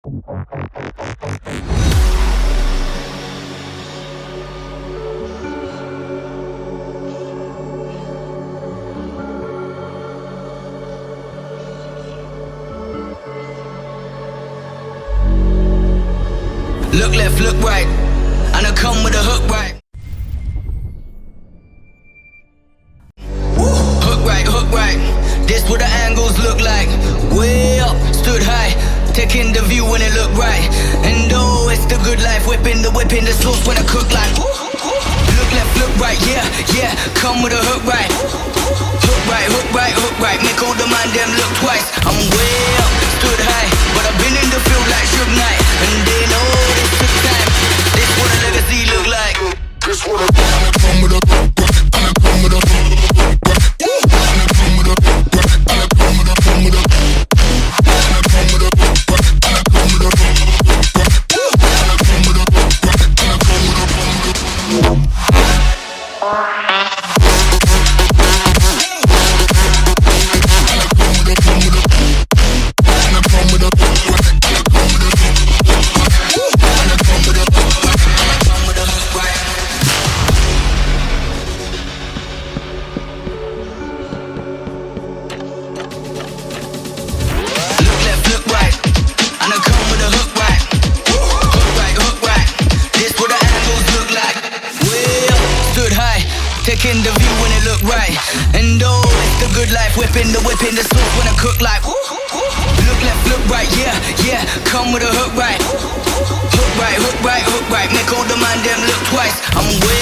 Look left, look right, and I come with a hook right. Hook right, this what the angles look like. Way up, stood high, taking the view when it look right. And oh, it's the good life, whipping the sauce when I cook like. Look left, look right, yeah, come with a hook right. Hook right, make all the man them look twice. I'm way up, stood high, but I've been in the field like Suge Knight. And they know this took time, this what a legacy look like. This what a come with a hook right, and I come with a hook right. Taking the view when it look right. And oh, it's the good life, whipping the sauce when I cook like. Look left, look right, yeah, come with a hook right. Hook right, make all the man them look twice. I'm way